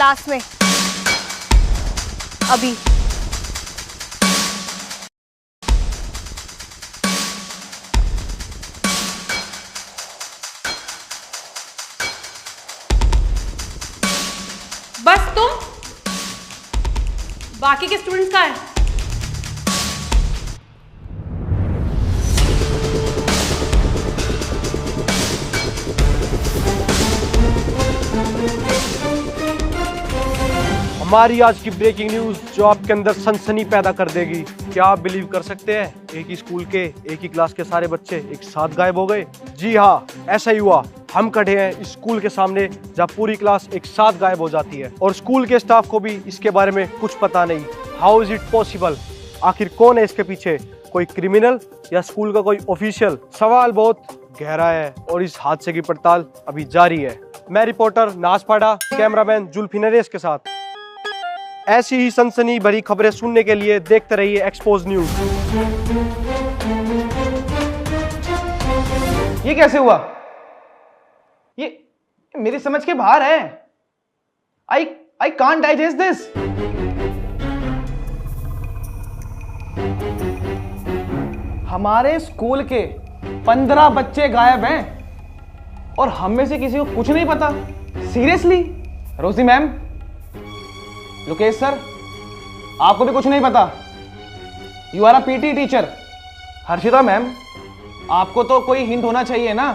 Class में अभी। बस तुम? बाकी के स्टूडेंट्स कहाँ हैं? हमारी आज की ब्रेकिंग न्यूज जो आपके अंदर सनसनी पैदा कर देगी। क्या आप बिलीव कर सकते हैं, एक ही स्कूल के एक ही क्लास के सारे बच्चे एक साथ गायब हो गए। जी हाँ, ऐसा ही हुआ। हम खड़े हैं इस स्कूल के सामने जहाँ पूरी क्लास एक साथ गायब हो जाती है और स्कूल के स्टाफ को भी इसके बारे में कुछ पता नहीं। How is it possible? आखिर कौन है इसके पीछे? कोई क्रिमिनल या स्कूल का कोई ऑफिशियल? सवाल बहुत गहरा है और इस हादसे की पड़ताल अभी जारी है। मैं रिपोर्टर नाजपाड़ा, कैमरामैन जुल्फी नरेश के साथ। ऐसी ही सनसनी भरी खबरें सुनने के लिए देखते रहिए एक्सपोज न्यूज। ये कैसे हुआ? ये मेरी समझ के बाहर है। I can't digest this. हमारे स्कूल के 15 बच्चे गायब हैं और हम में से किसी को कुछ नहीं पता। सीरियसली? रोजी मैम, लोकेश सर, आपको भी कुछ नहीं पता? You are a PT teacher. Harshita ma'am, आपको तो कोई हिंट होना चाहिए ना।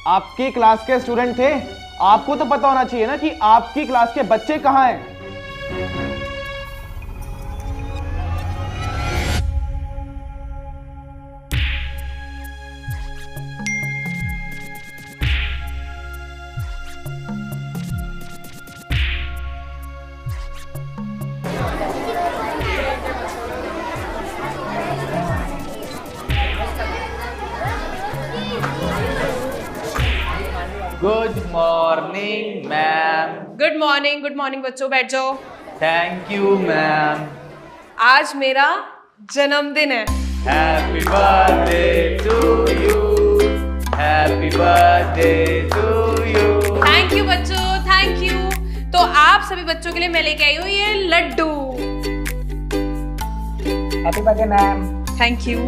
आपकी क्लास के स्टूडेंट थे, आपको तो पता होना चाहिए ना कि आपकी क्लास के बच्चे कहां हैं। Good morning ma'am. Good morning बच्चों, बैठ जाओ। Thank you ma'am. आज मेरा जन्मदिन है। Happy birthday to you, happy birthday to you. Thank you बच्चों, थैंक यू। तो आप सभी बच्चों के लिए मैं लेके आई हूँ ये laddu. Happy birthday ma'am. Thank you,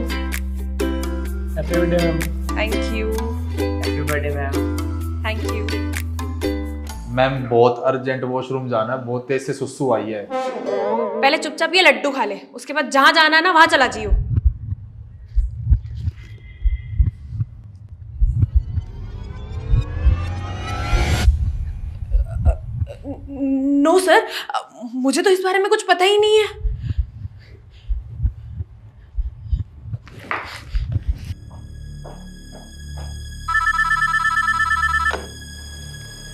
happy birthday ma'am. Thank you, happy birthday ma'am. Thank you. Ma'am बहुत अर्जेंट वॉशरूम जाना है, बहुत तेज से सुसु आई है। पहले चुपचाप ये लड्डू खा ले, उसके बाद जहां जाना है ना वहां चला जियो। नो सर, मुझे तो इस बारे में कुछ पता ही नहीं है।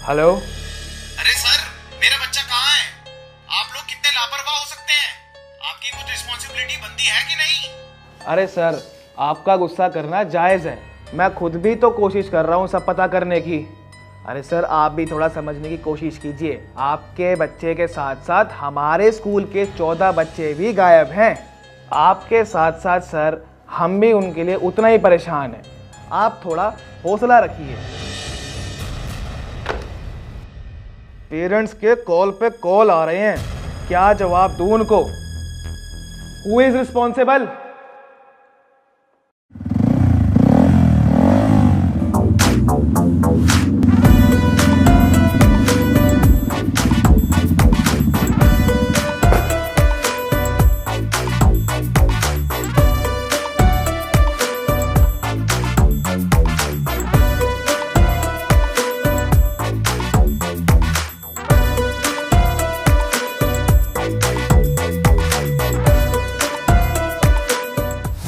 हेलो। अरे सर, मेरा बच्चा कहाँ है? आप लोग कितने लापरवाह हो सकते हैं? आपकी कुछ रिस्पॉन्सिबिलिटी बनती है कि नहीं? अरे सर, आपका गुस्सा करना जायज है। मैं खुद भी तो कोशिश कर रहा हूँ सब पता करने की। अरे सर, आप भी थोड़ा समझने की कोशिश कीजिए। आपके बच्चे के साथ साथ हमारे स्कूल के 14 बच्चे भी गायब हैं। आपके साथ साथ सर, हम भी उनके लिए उतना ही परेशान हैं। आप थोड़ा हौसला रखिए। पेरेंट्स के कॉल पे कॉल आ रहे हैं, क्या जवाब दूं उनको? Who is responsible?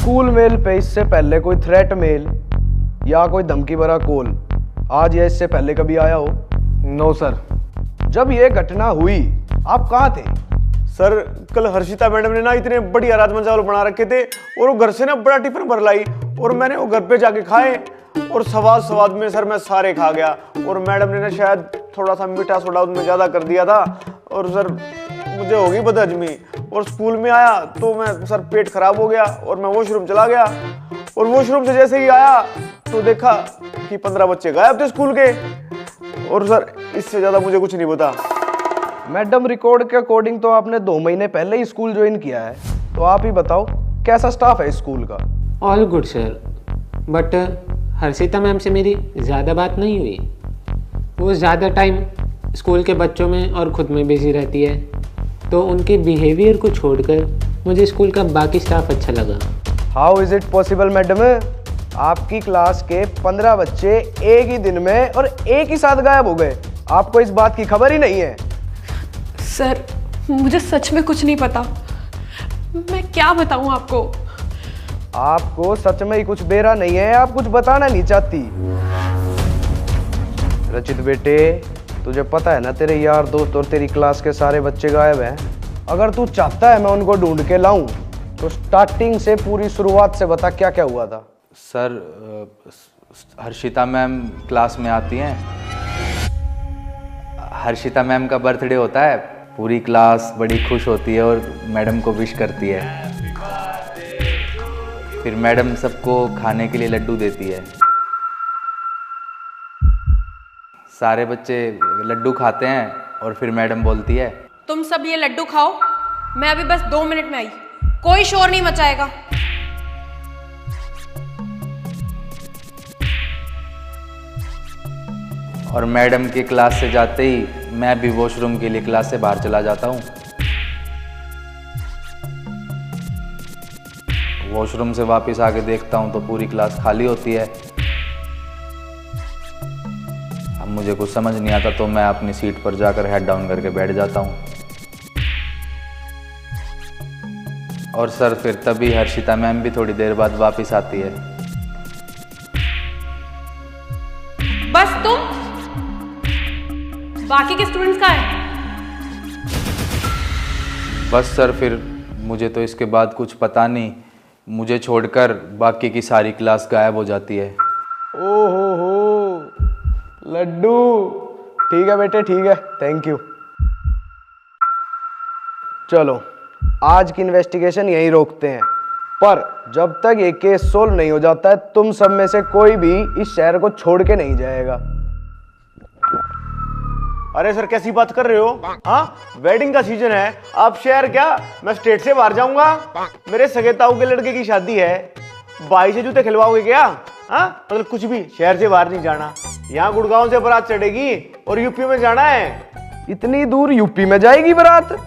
School mail पे इससे पहले कोई थ्रेट मेल या कोई धमकी भरा कॉल आज या इससे पहले कभी आया हो? No sir. जब ये घटना हुई आप कहाँ थे? सर, कल हर्षिता मैडम ने ना इतने बढ़िया राजमा चावल बना रखे थे और वो घर से ना बड़ा टिफिन भर लाई और मैंने वो घर पे जाके खाए और स्वाद में सर मैं सारे खा गया और मैडम ने ना शायद थोड़ा सा मीठा सोडा उसमें ज्यादा कर दिया था और सर मुझे होगी बदहजमी और स्कूल में आया तो मैं सर पेट खराब हो गया और मैं वॉशरूम चला गया और वॉशरूम से जैसे ही आया तो देखा कि 15 बच्चे गायब थे स्कूल के और सर इससे ज्यादा मुझे कुछ नहीं पता। मैडम, रिकॉर्ड के अकॉर्डिंग तो आपने 2 महीने पहले ही स्कूल ज्वाइन किया है, तो आप ही बताओ कैसा स्टाफ है स्कूल का? All good sir, but Harshita ma'am से मेरी ज़्यादा बात नहीं हुई। वो ज़्यादा टाइम स्कूल के बच्चों में और ख़ुद में बिजी रहती है, तो उनके बिहेवियर को छोड़कर मुझे स्कूल का बाकी स्टाफ अच्छा लगा। How is it possible madam? आपकी क्लास के 15 बच्चे एक ही दिन में और एक ही साथ गायब हो गए, आपको इस बात की खबर ही नहीं है? सर, मुझे सच में कुछ नहीं पता। मैं क्या बताऊं आपको? आपको सच में ही कुछ बेरा नहीं है, आप कुछ बताना नहीं चाहती। रचित बेटे, तुझे पता है ना तेरे यार दोस्त और तेरी क्लास के सारे बच्चे गायब हैं। अगर तू चाहता है मैं उनको ढूंढ के लाऊं, तो स्टार्टिंग से पूरी शुरुआत से बता क्या क्या हुआ था। सर, हर्षिता मैम क्लास में आती हैं। हर्षिता मैम का बर्थडे होता है, पूरी क्लास बड़ी खुश होती है और मैडम को विश करती है। फिर मैडम सबको खाने के लिए लड्डू देती है। सारे बच्चे लड्डू खाते हैं और फिर मैडम बोलती है, तुम सब ये लड्डू खाओ, मैं अभी बस 2 मिनट में आई, कोई शोर नहीं मचाएगा। और मैडम की क्लास से जाते ही मैं भी वॉशरूम के लिए क्लास से बाहर चला जाता हूँ। वॉशरूम से वापस आके देखता हूँ तो पूरी क्लास खाली होती है। अब मुझे कुछ समझ नहीं आता तो मैं अपनी सीट पर जाकर हेड डाउन करके बैठ जाता हूँ। और सर, फिर तभी हर्षिता मैम भी थोड़ी देर बाद वापस आती है। बस तुम? बाकी के स्टूडेंट्स कहाँ हैं? बस सर, फिर मुझे तो इसके बाद कुछ पता नहीं, मुझे छोड़कर बाकी की सारी क्लास गायब हो जाती है। हो, लड्डू। ठीक है बेटे, ठीक है, थैंक यू। चलो, आज की इन्वेस्टिगेशन यहीं रोकते हैं, पर जब तक ये केस सोल्व नहीं हो जाता है, तुम सब में से कोई भी इस शहर को छोड़ के नहीं जाएगा। अरे सर, कैसी बात कर रहे हो? हाँ, वेडिंग का सीजन है, आप शहर क्या, मैं स्टेट से बाहर जाऊंगा। मेरे सगे ताऊ के लड़के की शादी है, भाई से जूते खिलवाओगे क्या? हाँ, मतलब कुछ भी, शहर से बाहर नहीं जाना। यहाँ गुड़गांव से बारात चढ़ेगी और यूपी में जाना है। इतनी दूर यूपी में जाएगी बारात?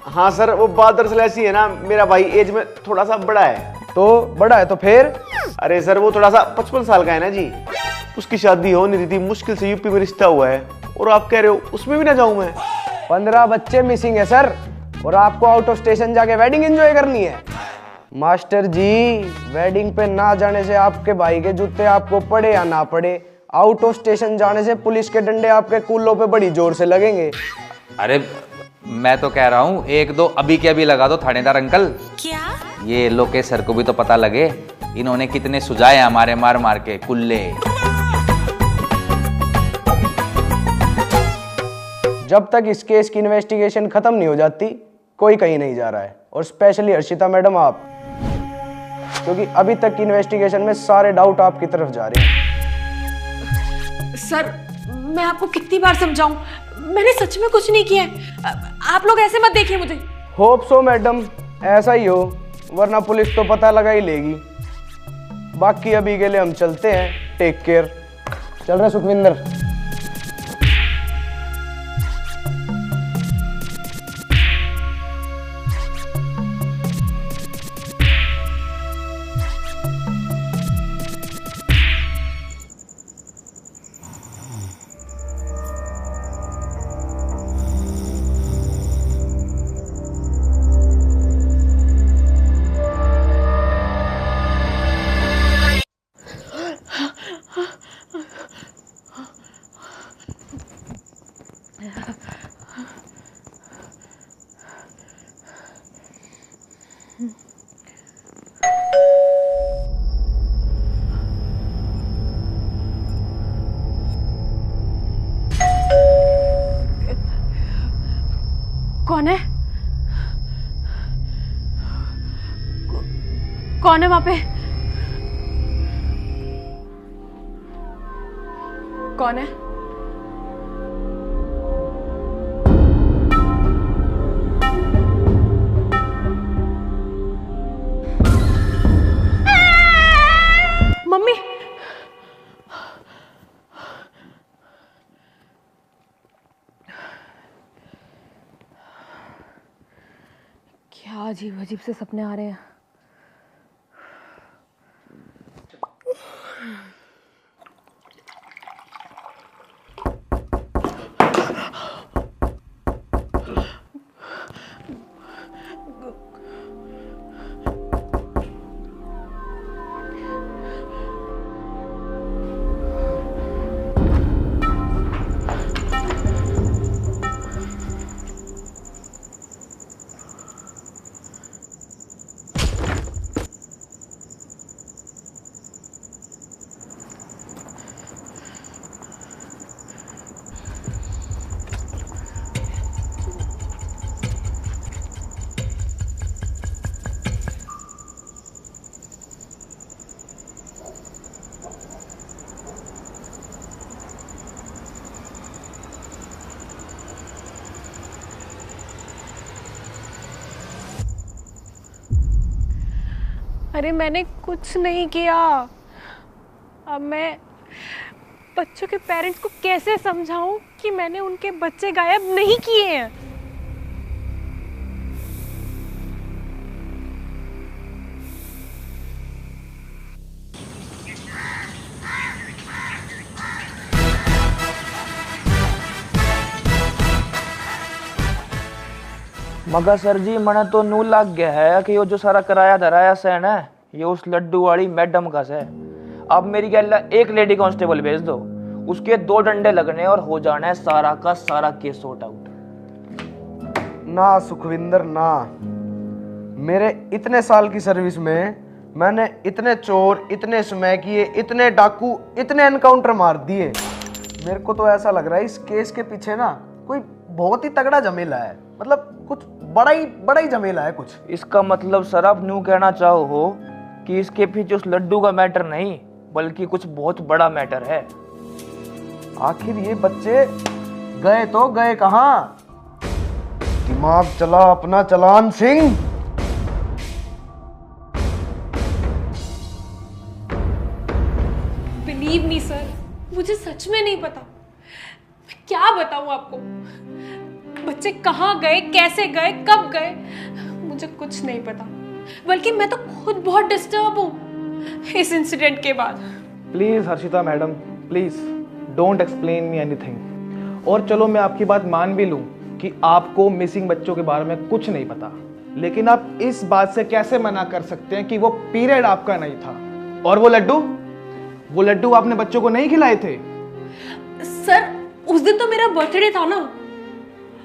हाँ सर, वो बात दरअसल ऐसी है ना, मेरा भाई एज में थोड़ा सा बड़ा है। तो बड़ा है तो फिर? अरे सर, वो थोड़ा सा 55 साल का है ना जी, उसकी शादी हो नहीं रही थी, मुश्किल से यूपी में रिश्ता हुआ है, और आप कह रहे हो उसमें भी ना जाऊं मैं? 15 बच्चे मिसिंग है सर, और आपको आउट ऑफ स्टेशन जाके वेडिंग एंजॉय करनी है। मास्टर जी, वेडिंग पे ना जाने से आपके भाई के जूते आपको पड़े या ना पड़े, आउट ऑफ स्टेशन जाने से पुलिस के डंडे आपके कूलों पे बड़ी जोर से लगेंगे। अरे मैं तो कह रहा हूँ 1-2 अभी के अभी लगा दो थानेदार अंकल। क्या? ये लोकेश सर को भी तो पता लगे, इन्होंने कितने सुझाए हमारे मार मार के कुल्ले। जब तक इस केस की इन्वेस्टिगेशन खत्म नहीं हो जाती, कोई कहीं नहीं जा रहा है, और स्पेशली हर्षिता मैडम आप, क्योंकि अभी तक की इन्वेस्टिगेशन में सारे डाउट आपकी तरफ जा रहे हैं। सर, मैं आपको कितनी बार समझाऊं, मैंने सच में कुछ नहीं किया है। आप लोग ऐसे मत देखिए मुझे। होप सो मैडम, ऐसा ही हो, वरना पुलिस तो पता लगा ही लेगी। बाकी अभी के लिए हम चलते हैं, टेक केयर। चल रहे सुखविंदर? कौन है? कौन है वहां पे? कौन है? मम्मी, क्या अजीब अजीब से सपने आ रहे हैं। अरे मैंने कुछ नहीं किया। अब मैं बच्चों के पेरेंट्स को कैसे समझाऊं कि मैंने उनके बच्चे गायब नहीं किए हैं। मगर सर जी मना तो नू लग गया है कि यो जो सारा किराया धराया से ना ये उस लड्डू वाली मैडम का से। अब मेरी गैला एक लेडी कांस्टेबल भेज दो, उसके 2 डंडे लगने और हो जाना है सारा का सारा केस सॉर्ट आउट। ना सुखविंदर ना, मेरे इतने साल की सर्विस में मैंने इतने चोर, इतने समय किए, इतने डाकू, इतने एनकाउंटर मार दिए। मेरे को तो ऐसा लग रहा है इस केस के पीछे ना कोई बहुत ही तगड़ा झमेला है, मतलब कुछ बड़ा ही झमेला है कुछ। इसका मतलब सर आप न्यू कहना चाहो हो कि इसके पीछे उस लड्डू का मैटर नहीं बल्कि कुछ बहुत बड़ा मैटर है। आखिर ये बच्चे गए तो गए कहां? दिमाग चला अपना चलान सिंह। बिलीव मी सर, मुझे सच में नहीं पता। मैं क्या बताऊं आपको, बच्चे कहाँ गए, कैसे गए, कब गए, मुझे कुछ नहीं पता। बल्कि मैं तो खुद बहुत डिस्टर्ब हूँ इस इंसिडेंट के बाद। Please Harshita madam, please don't explain me anything. और चलो मैं आपकी बात मान भी लूं कि आपको मिसिंग बच्चों के बारे में कुछ नहीं पता, लेकिन आप इस बात से कैसे मना कर सकते हैं कि वो पीरियड आपका नहीं था? और वो लड्डू आपने बच्चों को नहीं खिलाए थे? सर उस दिन तो मेरा बर्थडे था ना,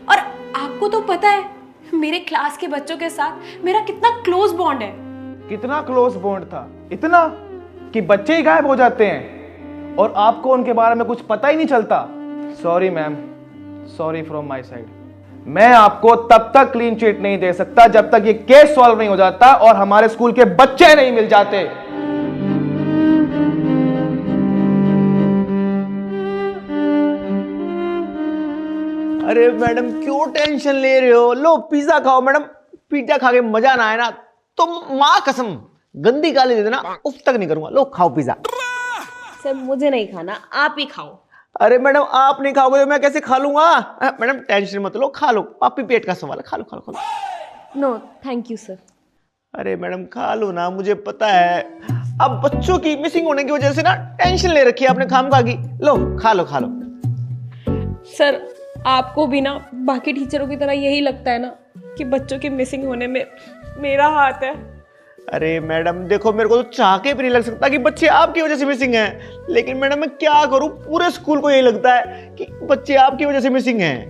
और आपको तो पता है मेरे क्लास के बच्चों के साथ मेरा कितना क्लोज बॉन्ड है। कितना क्लोज बॉन्ड था? इतना कि बच्चे ही गायब हो जाते हैं और आपको उनके बारे में कुछ पता ही नहीं चलता। Sorry ma'am, sorry from my side. मैं आपको तब तक क्लीन चिट नहीं दे सकता जब तक ये केस सॉल्व नहीं हो जाता और हमारे स्कूल के बच्चे नहीं मिल जाते। अरे मैडम क्यों टेंशन ले रहे हो? लो पिज्जा खाओ मैडम, पिज्जा खा के मजा ना आए ना तो माँ कसम गंदी गाली दे देना, उफ तक नहीं करूंगा। लो खाओ पिज्जा। सर मुझे नहीं खाना, आप ही खाओ। अरे मैडम आप नहीं खाओगे तो मैं कैसे खा लूंगा? मैडम टेंशन मत लो, खा लो, पापी पेट का सवाल है, खा लो खा लो खा लो। No thank you sir. अरे मैडम खा लो ना, मुझे पता है अब बच्चों की मिसिंग होने की वजह से ना टेंशन ले रखी है आपने खामखा की। लो खा लो खा लो। सर आपको भी ना बाकी टीचरों की तरह यही लगता है ना कि बच्चों के मिसिंग होने में मेरा हाथ है? अरे मैडम देखो, मेरे को तो चाह के भी नहीं लग सकता कि बच्चे आपकी वजह से मिसिंग हैं, लेकिन मैडम मैं क्या करूं, पूरे स्कूल को यही लगता है कि बच्चे आपकी वजह से मिसिंग हैं।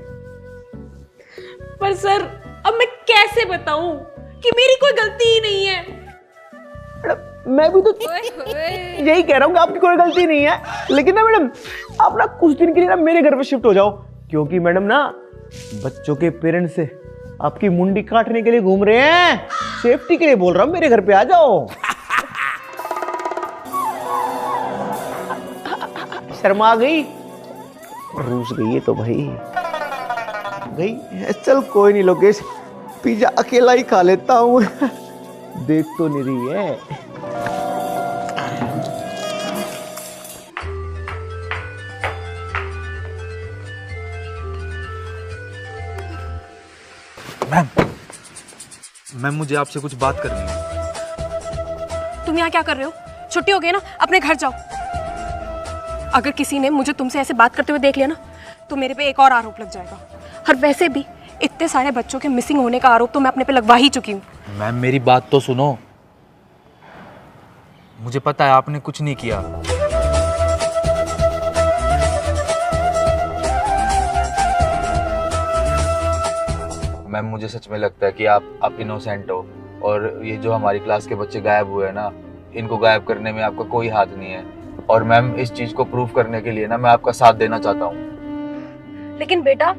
पर सर अब मैं कैसे बताऊं कि मेरी कोई गलती ही नहीं है? मैडम मैं भी तो यही कह रहा हूं कि आपकी कोई गलती नहीं है, लेकिन ना मैडम आप ना कुछ दिन के लिए ना मेरे घर पे शिफ्ट हो जाओ, क्योंकि मैडम ना बच्चों के पेरेंट्स से आपकी मुंडी काटने के लिए घूम रहे हैं। सेफ्टी के लिए बोल रहा हूं, मेरे घर पे आ जाओ। शर्मा गई, रूस गई है तो भाई गई। चल कोई नहीं लोकेश, पिज्जा अकेला ही खा लेता हूं। देख तो नहीं रही है। मैम मुझे आपसे कुछ बात करनी है। तुम यहाँ क्या कर रहे हो? छुट्टी हो गई ना, अपने घर जाओ। अगर किसी ने मुझे तुमसे ऐसे बात करते हुए देख लिया ना तो मेरे पे एक और आरोप लग जाएगा। और वैसे भी इतने सारे बच्चों के मिसिंग होने का आरोप तो मैं अपने पे लगवा ही चुकी हूँ। मैम मेरी बात तो सुनो। मुझे पता है आपने कुछ नहीं किया। मैम मुझे सच में लगता है कि आप इनोसेंट हो और ये जो हमारी क्लास के बच्चे गायब हुए हैं ना, इनको गायब करने में आपका कोई हाथ नहीं है। और मैम इस चीज को प्रूव करने के लिए ना मैं आपका साथ देना चाहता हूँ। लेकिन बेटा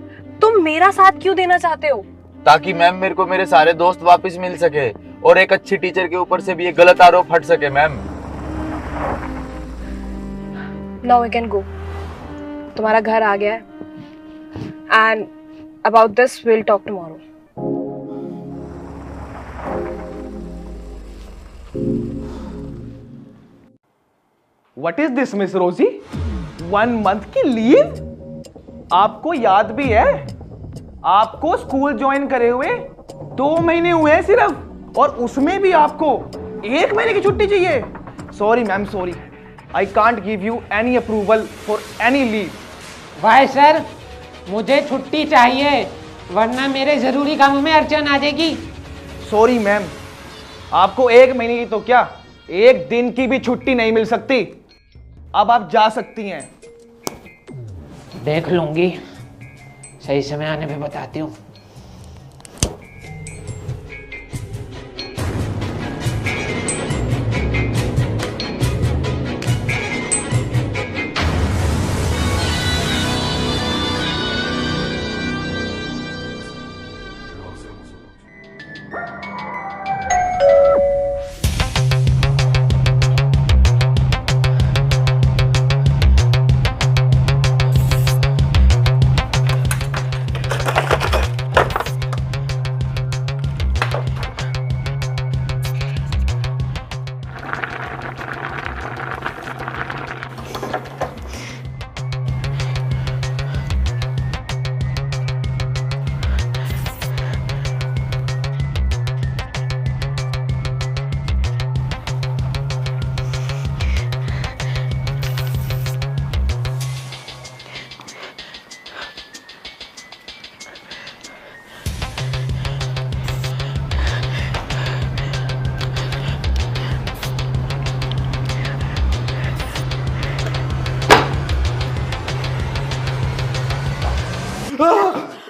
तुम मेरा साथ क्यों देना चाहते हो? ताकि मैम मेरे को मेरे सारे दोस्त वापस मिल सके और एक अच्छी टीचर के ऊपर से भी एक गलत आरोप हट सके। Ma'am now we can go. तुम्हारा घर आ गया है and about this will talk tomorrow. What is this miss Rosie? 1 month की लीव? आपको याद भी है आपको स्कूल ज्वाइन करे हुए 2 महीने हुए हैं सिर्फ, और उसमें भी आपको 1 महीने की छुट्टी चाहिए। Sorry ma'am, sorry, I can't give you any approval for any leave. Why sir, मुझे छुट्टी चाहिए वरना मेरे जरूरी कामों में अड़चन आ जाएगी। सॉरी मैम, आपको 1 महीने की तो क्या 1 दिन की भी छुट्टी नहीं मिल सकती। अब आप जा सकती हैं। देख लूंगी, सही समय आने पे बताती हूँ।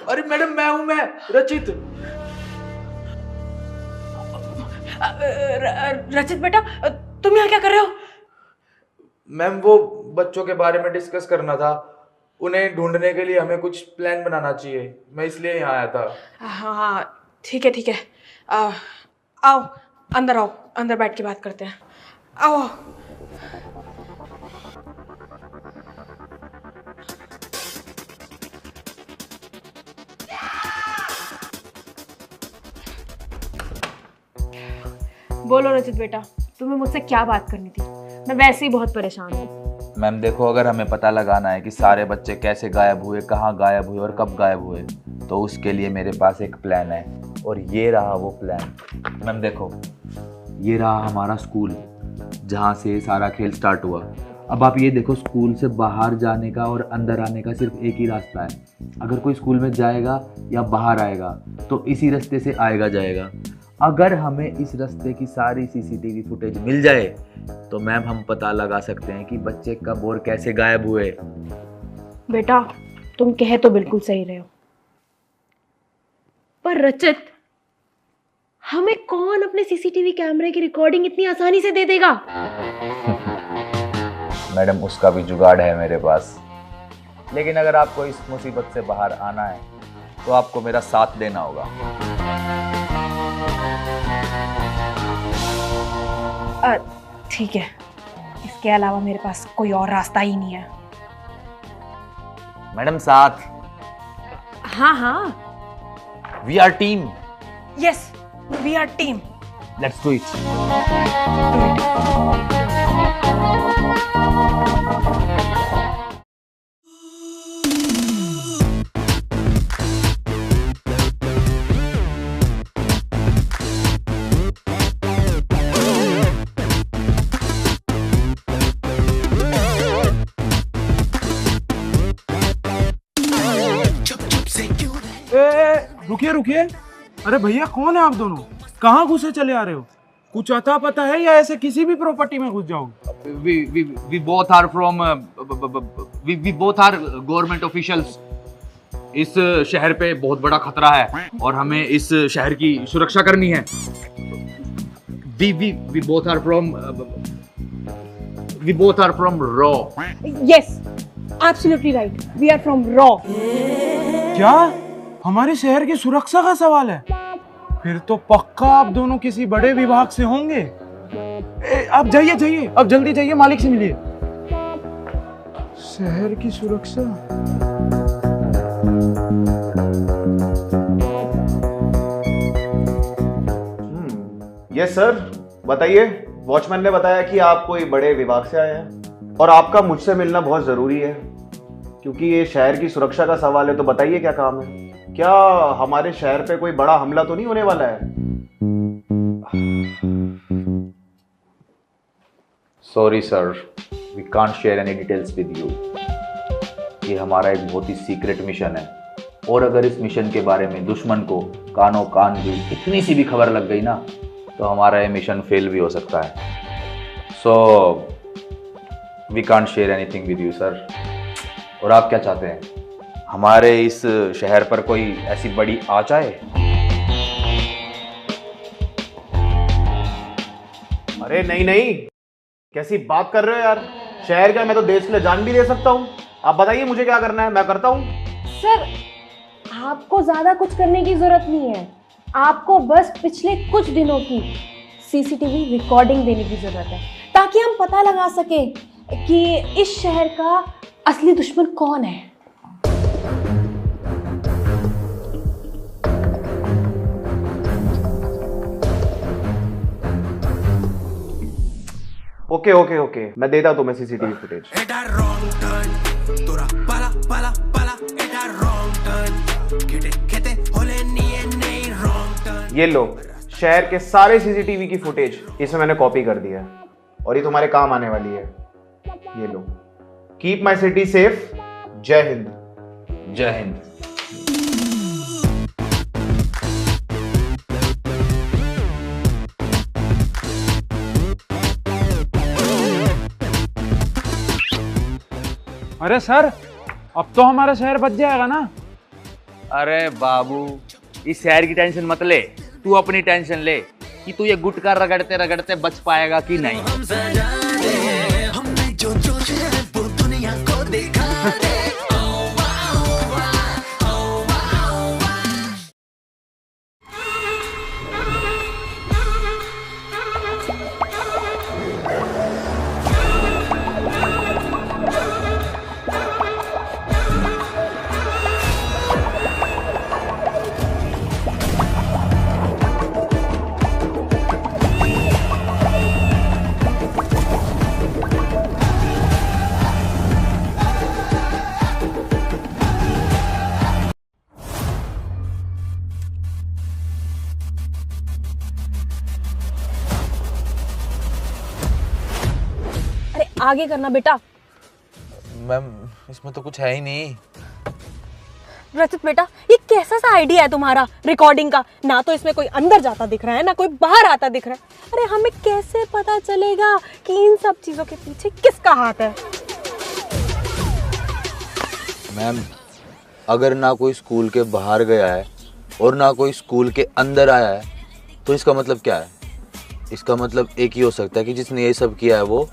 अरे मैडम मैं रचित। रचित बेटा, तुम यहाँ क्या कर रहे हो? मैम वो बच्चों के बारे में डिस्कस करना था, उन्हें ढूंढने के लिए हमें कुछ प्लान बनाना चाहिए, मैं इसलिए यहाँ आया था। हाँ ठीक है ठीक है, आओ अंदर आओ, अंदर बैठ के बात करते हैं। आओ। बोलो रचित बेटा, तुम्हें मुझसे क्या बात करनी थी? मैं वैसे ही बहुत परेशान हूँ। मैम देखो, अगर हमें पता लगाना है कि सारे बच्चे कैसे गायब हुए, कहाँ गायब हुए और कब गायब हुए, तो उसके लिए मेरे पास एक प्लान है और ये रहा वो प्लान। मैम देखो, ये रहा हमारा स्कूल जहाँ से सारा खेल स्टार्ट हुआ। अब आप ये देखो, स्कूल से बाहर जाने का और अंदर आने का सिर्फ एक ही रास्ता है। अगर कोई स्कूल में जाएगा या बाहर आएगा तो इसी रास्ते से आएगा जाएगा। अगर हमें इस रास्ते की सारी सीसीटीवी फुटेज मिल जाए तो मैम हम पता लगा सकते हैं कि बच्चे कब और कैसे गायब हुए। बेटा तुम कह तो बिल्कुल सही रहे हो, पर रचित हमें कौन अपने सीसीटीवी कैमरे की रिकॉर्डिंग इतनी आसानी से दे देगा? मैडम उसका भी जुगाड़ है मेरे पास, लेकिन अगर आपको इस मुसीबत से बाहर आना है तो आपको मेरा साथ देना होगा। ठीक है, इसके अलावा मेरे पास कोई और रास्ता ही नहीं है। मैडम साथ। हाँ हाँ, we are team. Yes we are team. Let's do it. रुकिए रुकिए, अरे भैया कौन है आप दोनों? कहाँ घुसे चले आ रहे हो? कुछ अता पता है या ऐसे किसी भी प्रॉपर्टी में घुस जाओगे? we both are from we both are government officials. इस शहर पे बहुत बड़ा खतरा है और हमें इस शहर की सुरक्षा करनी है. We both are from RAW. Yes, absolutely right. We are from RAW. क्या हमारे शहर की सुरक्षा का सवाल है? फिर तो पक्का आप दोनों किसी बड़े विभाग से होंगे. आप जाइए, अब जल्दी जाइए, मालिक से मिलिए. शहर की सुरक्षा. यस सर, बताइए. वॉचमैन ने बताया कि आप कोई बड़े विभाग से आए हैं और आपका मुझसे मिलना बहुत जरूरी है क्योंकि ये शहर की सुरक्षा का सवाल है. तो बताइए क्या काम है? क्या हमारे शहर पे कोई बड़ा हमला तो नहीं होने वाला है? Sorry sir, we can't share any details with you. ये हमारा एक बहुत ही सीक्रेट मिशन है और अगर इस मिशन के बारे में दुश्मन को कानो कान भी इतनी सी भी खबर लग गई ना तो हमारा ये मिशन फेल भी हो सकता है. So we can't share anything with you sir. और आप क्या चाहते हैं? हमारे इस शहर पर कोई ऐसी बड़ी आँच आए? अरे नहीं, कैसी बात कर रहे हो यार? शहर का मैं तो देश के लिए जान भी दे सकता हूँ. आप बताइए मुझे क्या करना है, मैं करता हूँ. सर, आपको ज्यादा कुछ करने की जरूरत नहीं है. आपको बस पिछले कुछ दिनों की सीसीटीवी रिकॉर्डिंग देने की जरूरत है ताकि हम पता लगा सके कि इस शहर का असली दुश्मन कौन है. ओके, मैं देता हूं तुम्हें सीसीटीवी फुटेज. ये लो, शहर के सारे सीसीटीवी की फुटेज इसमें मैंने कॉपी कर दिया है और ये तुम्हारे काम आने वाली है. ये लो. Keep my city safe. जय हिंद. जय हिंद. अरे सर, अब तो हमारा शहर बच जाएगा ना? अरे बाबू, इस शहर की टेंशन मत ले, तू अपनी टेंशन ले कि तू ये गुटखा रगड़ते रगड़ते बच पाएगा कि नहीं. आगे करना बेटा. मैम, इसमें तो कुछ है ही नहीं. रचित बेटा, ये कैसा सा आइडिया है तुम्हारा रिकॉर्डिंग का? ना तो इसमें कोई अंदर जाता दिख रहा है ना कोई बाहर आता दिख रहा है. अरे हमें कैसे पता चलेगा कि इन सब चीजों के पीछे किसका हाथ है? मैम, अगर ना कोई स्कूल के बाहर गया है और ना कोई स्कूल के अंदर आया है तो इसका मतलब क्या है? इसका मतलब एक ही हो सकता है कि जिसने ये सब किया है वो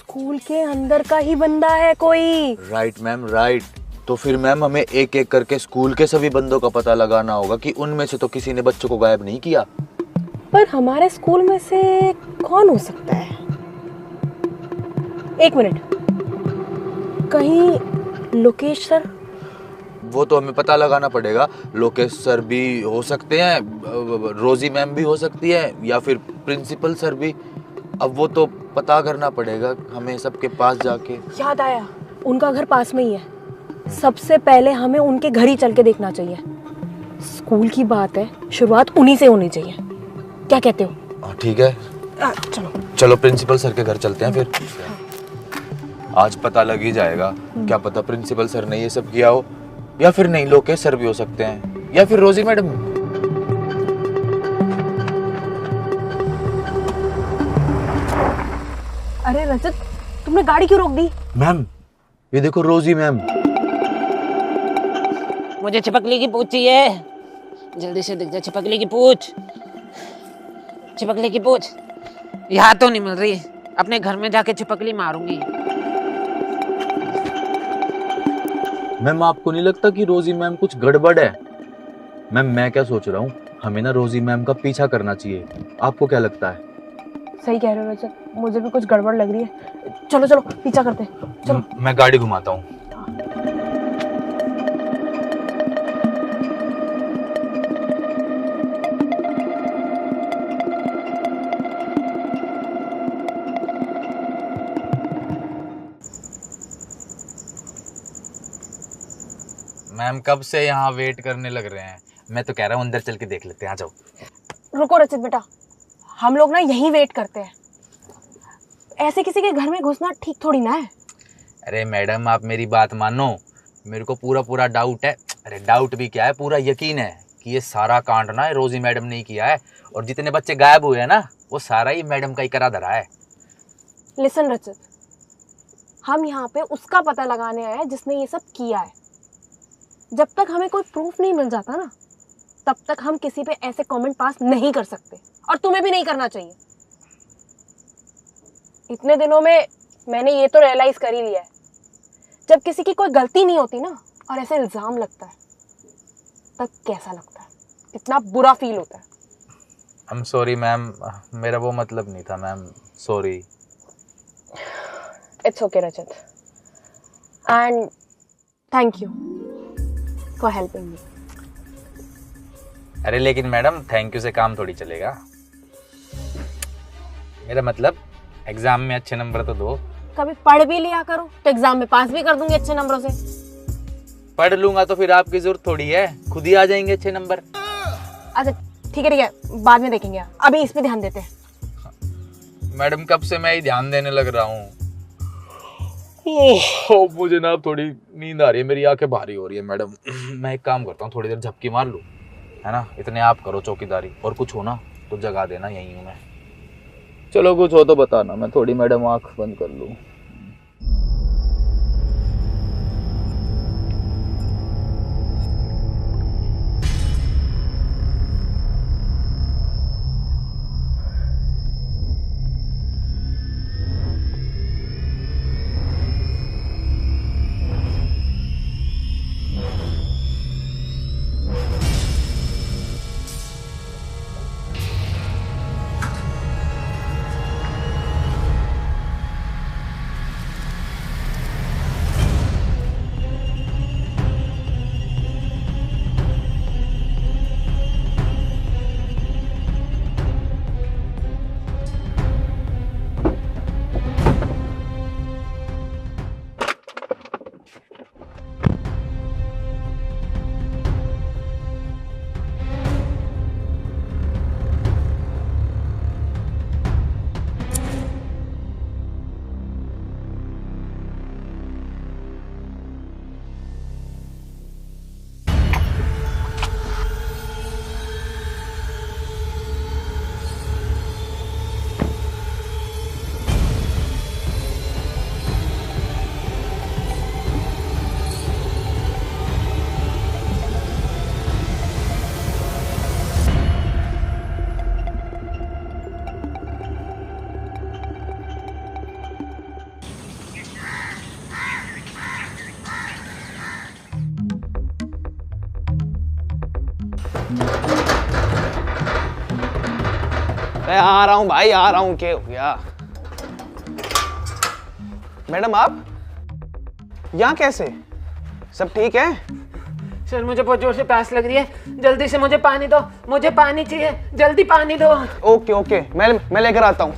स्कूल के अंदर का ही बंदा है कोई. Right ma'am, right. तो फिर मैम हमें एक एक करके स्कूल के सभी बंदों का पता लगाना होगा कि उनमें से तो किसी ने बच्चों को गायब नहीं किया. पर हमारे स्कूल में से कौन हो सकता है? एक मिनट, कहीं लोकेश सर? वो तो हमें पता लगाना पड़ेगा. लोकेश सर भी हो सकते हैं, रोजी मैम भी हो सकती है या फिर प्रिंसिपल सर भी. अब वो तो पता करना पड़ेगा हमें सबके पास जाके. याद आया, उनका घर पास में ही है. सबसे पहले हमें उनके घर ही चल के देखना चाहिए. स्कूल की बात है, शुरुआत उन्हीं से होनी चाहिए. क्या कहते हो? ठीक है, चलो प्रिंसिपल सर के घर चलते हैं फिर. आज पता लग ही जाएगा. क्या पता प्रिंसिपल सर ने ये सब किया हो या फिर नहीं, लोकेश सर भी हो सकते हैं. या फिर रोजी मैडम। अरे रजत, तुमने गाड़ी क्यों रोक दी? मैम ये देखो रोजी मैम। मुझे छिपकली की पूछ चाहिए, जल्दी से दिख जा। छिपकली की पूछ, छिपकली की पूछ। यहाँ तो नहीं मिल रही, अपने घर में जाके छिपकली मारूंगी। मैम आपको नहीं लगता कि रोजी मैम कुछ गड़बड़ है? मैम मैं क्या सोच रहा हूँ, हमें ना रोजी मैम का पीछा करना चाहिए। आपको क्या लगता है? सही कह रहे हो रजत, मुझे भी कुछ गड़बड़ लग रही है। चलो चलो पीछा करते हैं, चलो। मैं गाड़ी घुमाता हूँ। मैम कब से यहाँ वेट करने लग रहे हैं, मैं तो कह रहा हूँ अंदर चल के देख लेते हैं। आ जाओ। रुको रजत बेटा, हम लोग ना यहीं वेट करते हैं। ऐसे किसी के घर में घुसना ठीक थोड़ी ना है। अरे मैडम आप मेरी बात मानो, मेरे को पूरा डाउट है। अरे डाउट भी क्या है, पूरा यकीन है कि ये सारा कांड ना रोजी मैडम ने ही किया है, और जितने बच्चे गायब हुए हैं ना वो सारा ही मैडम का ही करा धरा है। लिसन रजत, हम यहाँ पे उसका पता लगाने आए हैं जिसने ये सब किया है। जब तक हमें कोई प्रूफ नहीं मिल जाता ना, तब तक हम किसी पे ऐसे कमेंट पास नहीं कर सकते, और तुम्हें भी नहीं करना चाहिए। इतने दिनों में मैंने ये तो रियलाइज कर ही लिया है, जब किसी की कोई गलती नहीं होती ना और ऐसे इल्जाम लगता है, तब कैसा लगता है, इतना बुरा फील होता है। आई एम सॉरी मैम, मेरा वो मतलब नहीं था ma'am, sorry. It's okay Rajat, and thank you for helping me. अरे लेकिन मैडम थैंक यू से काम थोड़ी चलेगा। मेरा मतलब एग्जाम में अच्छे नंबर तो दो। कभी पढ़ भी लिया करो तो एग्जाम में पास भी कर दूंगी अच्छे नंबरों से। पढ़ लूंगा तो फिर आपकी जरूरत थोड़ी है, खुद ही आ जाएंगे अच्छे नंबर। अच्छा ठीक है, बाद में देखेंगे, अभी इस पे ध्यान देते हैं। मैडम कब से मैं ही ध्यान देने लग रहा हूँ। ओह मुझे ना थोड़ी नींद आ रही है, मेरी आंखें भारी हो रही है मैडम। मैं एक काम करता हूँ, थोड़ी देर झपकी मार लूँ, है ना? इतने आप करो चौकीदारी, और कुछ हो ना तो जगा देना, यहीं हूँ मैं। चलो कुछ हो तो बताना, मैं थोड़ी मैडम आंख बंद कर लूँ। मैं आ रहा हूँ भाई, आ रहा हूँ। क्या हो गया? मैडम आप यहाँ कैसे? सब ठीक है? सर मुझे बहुत जोर से प्यास लग रही है, जल्दी से मुझे पानी दो, मुझे पानी चाहिए, जल्दी पानी दो। ओके ओके, मैं लेकर आता हूँ।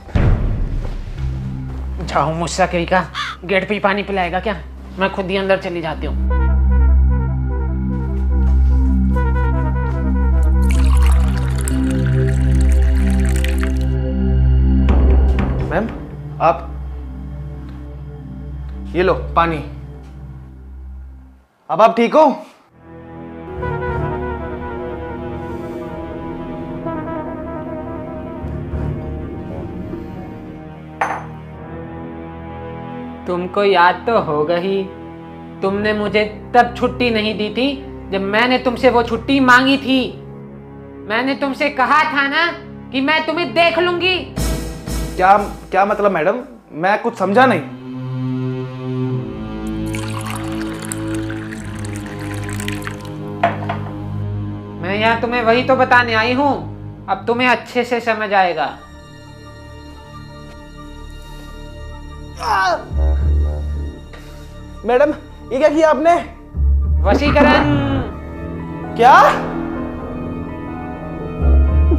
जाओ मुझसे कहीं का गेट पे ही पानी पिलाएगा क्या? मैं खुद ही अंदर चली जाती हूँ। मैम आप ये लो पानी। अब आप ठीक हो? तुमको याद तो होगा ही, तुमने मुझे तब छुट्टी नहीं दी थी जब मैंने तुमसे वो छुट्टी मांगी थी। मैंने तुमसे कहा था ना कि मैं तुम्हें देख लूंगी। क्या क्या मतलब मैडम, मैं कुछ समझा नहीं। मैं यहाँ तुम्हें वही तो बताने आई हूँ, अब तुम्हें अच्छे से समझ आएगा। मैडम ये क्या किया आपने? वशीकरण। क्या?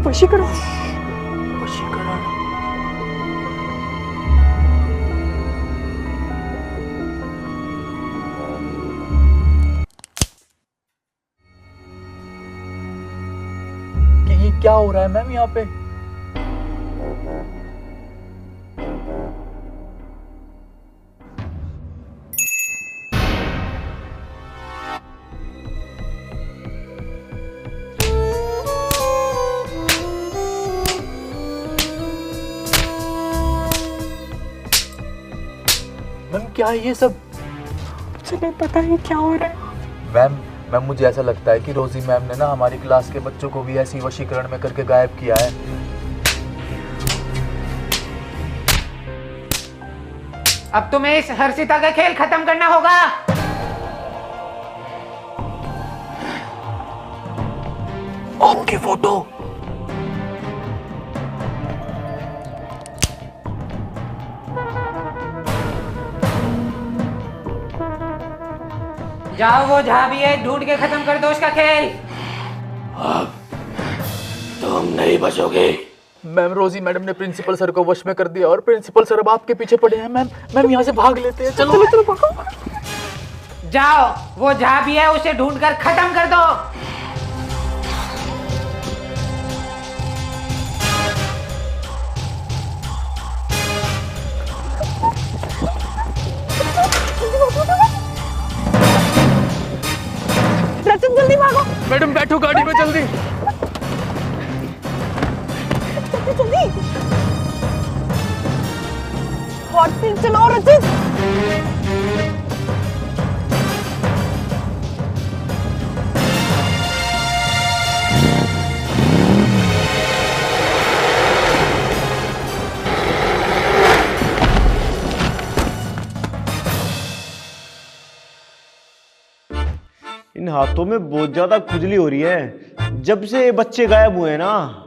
वशीकरण? ये क्या हो रहा है मैम यहाँ पे? मैम क्या है ये सब? मुझे नहीं पता है क्या हो रहा है। मैम मुझे ऐसा लगता है कि रोजी मैम ने ना हमारी क्लास के बच्चों को भी ऐसी वशीकरण में करके गायब किया है। अब तुम्हें इस हर्षिता का खेल खत्म करना होगा। ओम की फोटो। जाओ वो जहां भी है ढूंढ के खत्म कर दो उसका खेल। तुम नहीं बचोगे। मैम रोजी मैडम ने प्रिंसिपल सर को वश में कर दिया और प्रिंसिपल सर अब आपके पीछे पड़े हैं। मैम यहाँ से भाग लेते हैं। चलो चलो भागो। जाओ वो जहां भी है उसे ढूंढकर खत्म कर दो। रचित जल्दी भागो। मैडम बैठो गाड़ी में जल्दी। जल्दी हॉट स्पीड चलाओ रचित। इन हाथों में बहुत ज्यादा खुजली हो रही है। जब से ये बच्चे गायब हुए ना,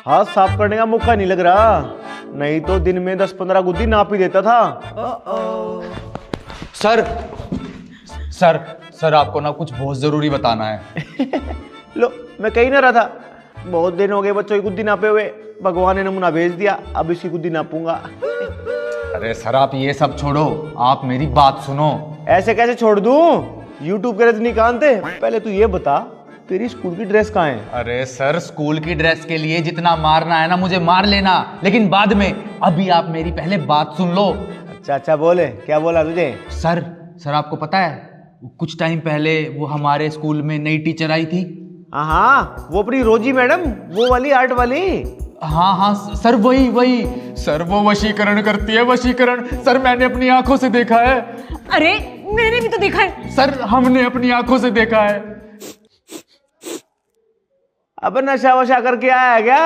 हाथ साफ करने का मौका नहीं लग रहा, नहीं तो दिन में 10-15 गुद्दी नाप ही देता था। सर आपको ना कुछ बहुत जरूरी बताना है। लो मैं कही ना रहा था, बहुत दिन हो गए बच्चों की गुद्दी नापे हुए, भगवान ने नमूना भेज दिया, अब इसकी गुद्दी नापूंगा। अरे सर आप ये सब छोड़ो, आप मेरी बात सुनो। ऐसे कैसे छोड़ दूं? यूट्यूब के रजनीकांत है, पहले तू ये बता तेरी स्कूल की ड्रेस कहाँ है? अरे सर स्कूल की ड्रेस के लिए जितना मारना है ना मुझे मार लेना, लेकिन बाद में। अभी आप मेरी पहले बात सुन लो। अच्छा बोले, क्या बोला तुझे? सर आपको पता है कुछ टाइम पहले वो हमारे स्कूल में नई टीचर आई थी। हाँ वो अपनी रोजी मैडम, वो वाली आर्ट वाली। हाँ सर वही सर वो वशीकरण करती है, वशीकरण। सर मैंने अपनी आंखों से देखा है। अरे मैंने भी तो देखा है। सर हमने अपनी आंखों से देखा है। अब नशा वशा करके आया क्या?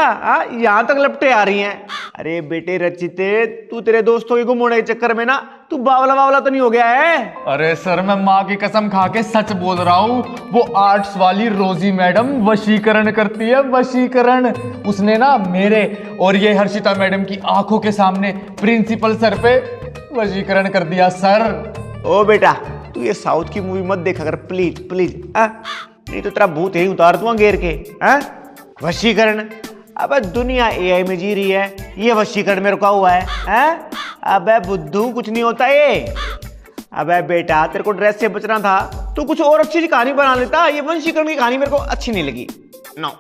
यहाँ तक लपटे आ रही हैं। अरे बेटे रचिते, तू तेरे दोस्तों के गुम होने के चक्कर में ना तू बावला तो नहीं हो गया है? अरे सर मैं माँ की कसम खा के सच बोल रहा हूँ, वो आर्ट्स वाली रोजी मैडम वशीकरण करती है, वशीकरण। उसने ना मेरे और ये हर्षिता मैडम की आंखों के सामने प्रिंसिपल सर पे वशीकरण कर दिया सर। ओ बेटा तू ये साउथ की मूवी मत देखा कर प्लीज प्लीज, नहीं तो तेरा भूत यही उतार दूंगा घेर के। वशीकरण? अबे दुनिया एआई में जी रही है, ये वशीकरण में रुका हुआ है? अबे बुद्धू कुछ नहीं होता ये। अबे बेटा तेरे को ड्रेस से बचना था तो कुछ और अच्छी सी कहानी बना लेता। ये वशीकरण की कहानी मेरे को अच्छी नहीं लगी, नो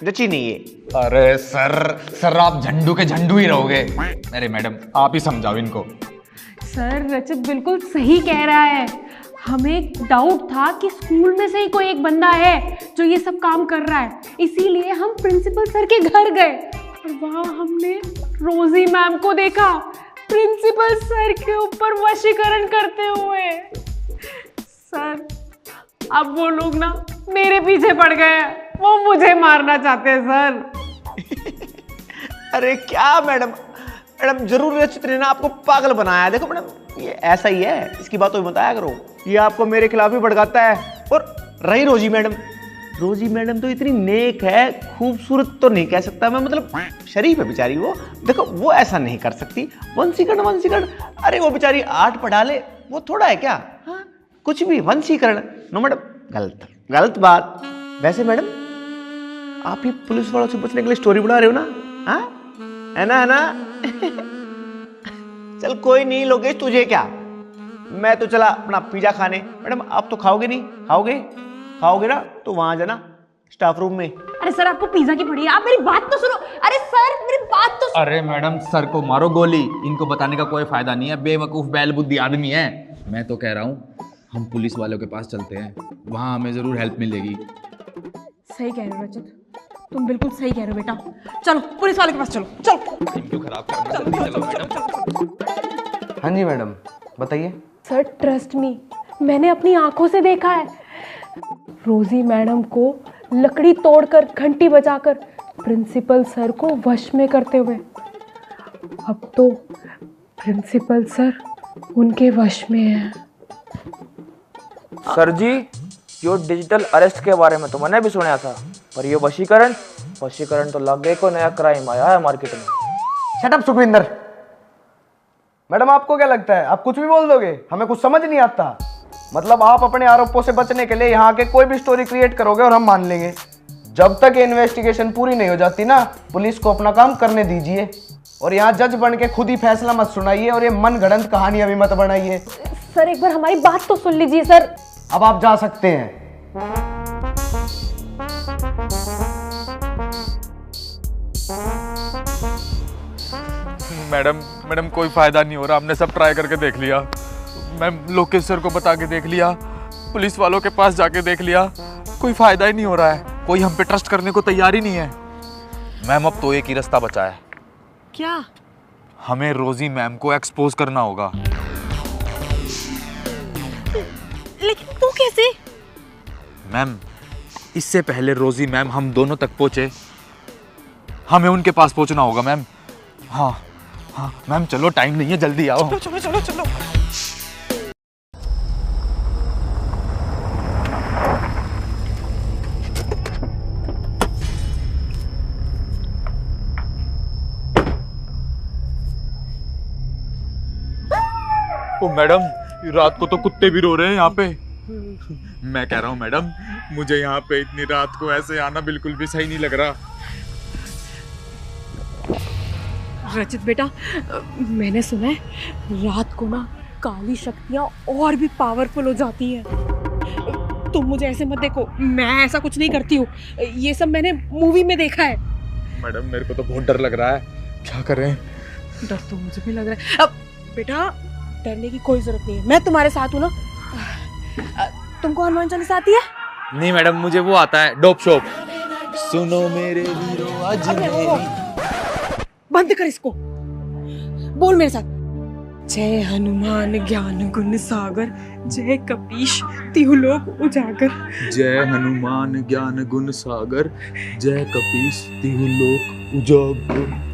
जची नहीं है। अरे सर आप झंडू के झंडू ही रहोगे। अरे मैडम आप ही समझाओ इनको। सर रचित बिल्कुल सही कह रहा है। हमें डाउट था कि स्कूल में से ही कोई एक बंदा है जो ये सब काम कर रहा है, इसीलिए हम प्रिंसिपल सर के घर गए और वहाँ हमने रोजी मैम को देखा। प्रिंसिपल सर के ऊपर वशीकरण करते हुए। सर अब वो लोग ना मेरे पीछे पड़ गए हैं, वो मुझे मारना चाहते हैं सर। अरे क्या मैडम, मैडम जरूर रचित ने ना आपको पागल बनाया। देखो मैडम ये ऐसा ही है, इसकी बातों में बताया करो, ये आपको मेरे खिलाफ ही भड़काता है। और रही रोजी मैडम, रोजी मैडम तो इतनी नेक है, खूबसूरत तो नहीं कह सकता मैं, मतलब शरीफ है बेचारी वो। देखो वो ऐसा नहीं कर सकती, 1 सेकंड। अरे वो बेचारी 8 पढ़ा ले, वो थोड़ा है क्या? हाँ कुछ भी 1 सेकंड। नो मैडम, गलत बात। वैसे मैडम आप ही पुलिस वालों से बचने के लिए स्टोरी बना रहे हो ना? हाँ है ना? चल कोई नहीं लोकेश, तुझे क्या, मैं तो चला अपना पिज्जा खाने। मैडम आप तो खाओगे नहीं? खाओगे ना तो वहां जाना स्टाफ रूम में। अरे सर आपको पिज्जा की पड़ी है, आप मेरी बात तो सुनो। अरे सर मेरी बात तो सुनो। अरे मैडम सर को मारो गोली, इनको बताने का कोई फायदा नहीं है, बेवकूफ बैलबुद्धि आदमी है। मैं तो कह रहा हूँ हम पुलिस वालों के पास चलते हैं, वहां हमें जरूर हेल्प मिलेगी। सही कह रहे हो रजत, तुम बिल्कुल सही कह रहे हो बेटा। चलो पुलिस वाले के पास चलो। क्यों खराब मैडम। हाँ जी मैडम बताइए। सर ट्रस्ट मी, मैंने अपनी आंखों से देखा है रोजी मैडम को लकड़ी तोड़कर, घंटी बजाकर प्रिंसिपल सर को वश में करते हुए। अब तो प्रिंसिपल सर उनके वश में है। सर जी यो डिजिटल अरेस्ट के बारे में तो मैंने भी सुना था, पर ये वशीकरण तो लग गए को नया क्राइम आया है मार्केट में। Shut up Sukhvinder. मैडम आपको क्या लगता है आप कुछ भी बोल दोगे? हमें कुछ समझ नहीं आता। मतलब आप अपने आरोपों से बचने के लिए यहाँ के कोई भी स्टोरी क्रिएट करोगे और हम मान लेंगे। जब तक ये इन्वेस्टिगेशन पूरी नहीं हो जाती ना, पुलिस को अपना काम करने दीजिए और यहाँ जज बन के खुद ही फैसला मत सुनाइए और ये मन गढ़ंत कहानियां भी मत बनाइए। सर एक बार हमारी बात तो सुन लीजिए सर। अब आप जा सकते हैं। मैडम कोई फायदा नहीं हो रहा, हमने सब ट्राई करके देख लिया। मैम लोकेश सर को बता के देख लिया, पुलिस वालों के पास जाके देख लिया, कोई फायदा ही नहीं हो रहा है, कोई हम पे ट्रस्ट करने को तैयार ही नहीं है। मैम अब तो एक ही रास्ता बचा है। क्या? हमें रोजी मैम को एक्सपोज करना होगा। लेकिन वो कैसे? मैम इससे पहले रोजी मैम हम दोनों तक पहुंचे, हमें उनके पास पहुंचना होगा मैम। हाँ मैम चलो, टाइम नहीं है, जल्दी आओ। चलो। ओ मैडम रात को तो कुत्ते भी रो रहे हैं यहाँ पे। मैं कह रहा हूँ मैडम, मुझे यहाँ पे इतनी रात को ऐसे आना बिल्कुल भी सही नहीं लग रहा। रचित बेटा, मैंने सुना है रात को ना काली शक्तियाँ और भी पावरफुल हो जाती हैं। तुम मुझे ऐसे मत देखो, मैं ऐसा कुछ नहीं करती हूँ, ये सब मैंने मूवी में देखा है। मैडम मेरे को तो बहुत डर लग रहा है, क्या करें? डर तो मुझे भी लग रहा है। अब बेटा डरने की कोई जरूरत नहीं है, मैं तुम्हारे साथ हूँ ना। तुमको हनुमान चालीसा आती है? नहीं मैडम, मुझे वो आता है डोप शोप। सुनो मेरे वीरो आज मेरी। बंद कर इसको, बोल मेरे साथ। जय हनुमान ज्ञान गुण सागर, जय कपीश तिहु लोक उजागर। जय हनुमान ज्ञान गुण सागर, जय कपीश तिहु लोक उजागर।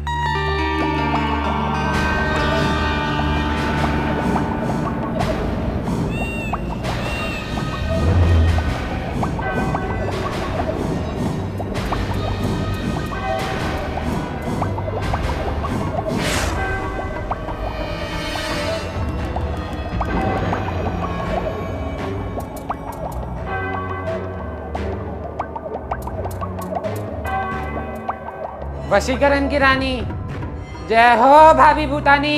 वशीकरण की रानी, जय हो भाभी भूतानी।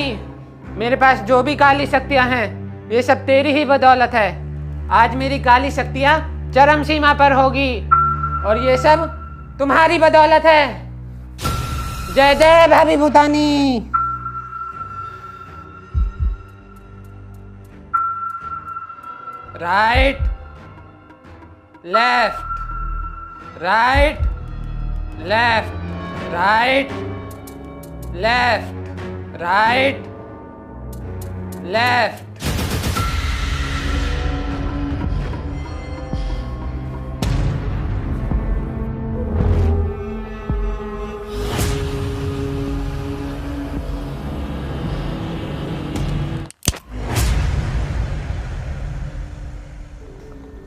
मेरे पास जो भी काली शक्तियां हैं ये सब तेरी ही बदौलत है। आज मेरी काली शक्तियां चरम सीमा पर होगी और ये सब तुम्हारी बदौलत है। जय जय भाभी भूतानी। Right left, right left, right left, right left.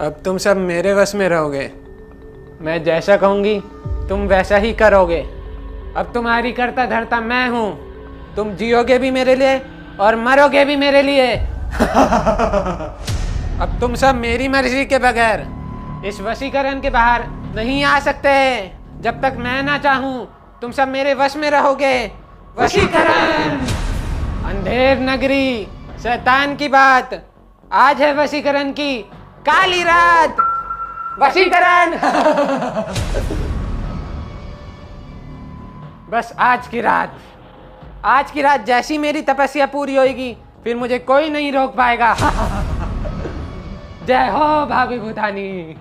अब तुम सब मेरे वश में रहोगे। मैं जैसा कहूंगी तुम वैसा ही करोगे। अब तुम्हारी करता धरता मैं हूं। तुम जियोगे भी मेरे लिए और मरोगे भी मेरे लिए। अब तुम सब मेरी मर्जी के बगैर इस वशीकरण के बाहर नहीं आ सकते। जब तक मैं ना चाहूं तुम सब मेरे वश में रहोगे। वशीकरण। अंधेर नगरी, शैतान की बात। आज है वशीकरण की काली रात। वशीकरण। बस आज की रात जैसी मेरी तपस्या पूरी होगी फिर मुझे कोई नहीं रोक पाएगा। जय हो भाभी भूतानी।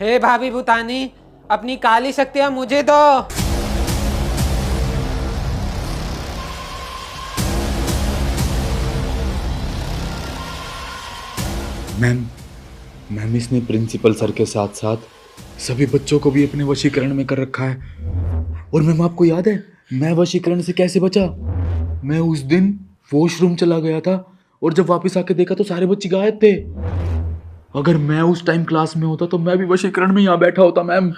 हे भाभी भूतानी, अपनी काली शक्तियां मुझे दो। मैम इसने प्रिंसिपल सर के साथ साथ सभी बच्चों को भी अपने वशीकरण में कर रखा है। और मैम आपको याद है मैं वशीकरण से कैसे बचा? मैं उस दिन वॉशरूम चला गया था और जब वापस आके देखा तो सारे बच्चे गायब थे। अगर मैं उस टाइम क्लास में होता तो मैं भी वशीकरण में यहाँ बैठा होता। मैम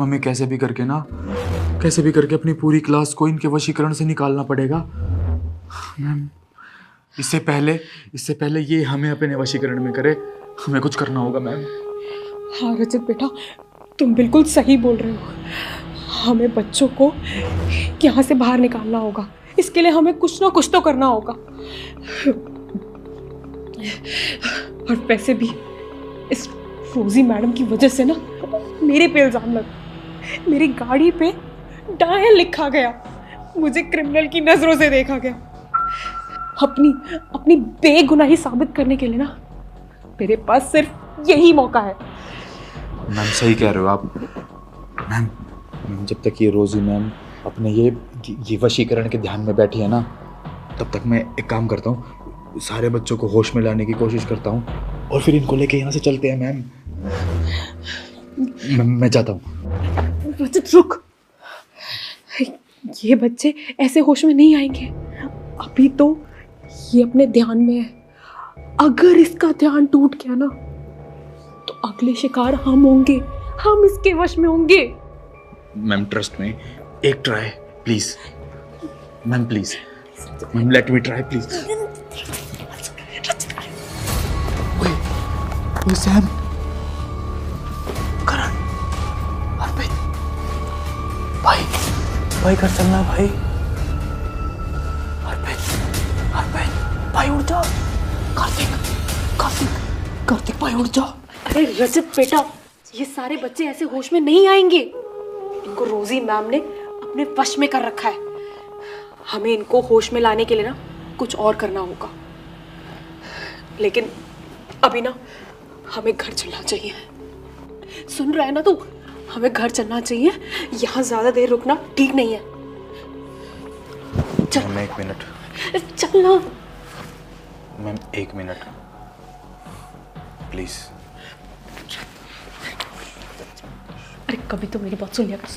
हमें कैसे भी करके अपनी पूरी क्लास को इनके वशीकरण से निकालना पड़ेगा। मैम इससे पहले ये हमें अपने वशीकरण में करे, हमें कुछ करना होगा मैम। हाँ रजत बेटा, तुम बिल्कुल सही बोल रहे हो। हमें बच्चों को यहाँ से बाहर निकालना होगा। इसके लिए हमें कुछ ना कुछ तो करना होगा। और वैसे भी इस रोजी मैडम की वजह से ना मेरे पे इल्जाम लगा। मेरी गाड़ी पे डायन लिखा गया। मुझे क्रिमिनल की नजरों से देखा गया। अपनी बेगुनाही साबित करने के लिए ना मेरे पास सिर्फ यही मौका है। मैम सही कह रहे हो आप। मैम जब तक ये रोजी मैम अपने ये वशीकरण के ध्यान में बैठी है ना, तब तक मैं एक काम करता हूँ, सारे बच्चों को होश में लाने की कोशिश करता हूँ और फिर इनको लेके यहाँ से चलते हैं मैम। मैं जाता हूँ। रजत रुक, ये बच्चे ऐसे होश में नहीं आएंगे। अभी तो ये अपने ध्यान में है। अगर इसका ध्यान टूट गया ना तो अगले शिकार हम होंगे। हम इसके वश में होंगे। मैम ट्रस्ट में, एक try please ma'am, please ma'am let me try please. ओए सैम, करण, अर्पित, भाई घर चलना भाई। अर्पित भाई उठ जा। कार्तिक भाई उठ जा। अरे रजत बेटा, ये सारे बच्चे ऐसे होश में नहीं आएंगे। इनको रोजी मैम ने अपने वश में कर रखा है। हमें इनको होश में लाने के लिए ना कुछ और करना होगा। लेकिन अभी ना हमें घर चलना चाहिए। सुन रहा है ना तू? हमें घर चलना चाहिए। यहाँ ज्यादा देर रुकना ठीक नहीं है। चल। Ma'am 1 minute. चल ना। Ma'am 1 minute please. अरे कभी तो मेरी बात सुन लिया कर।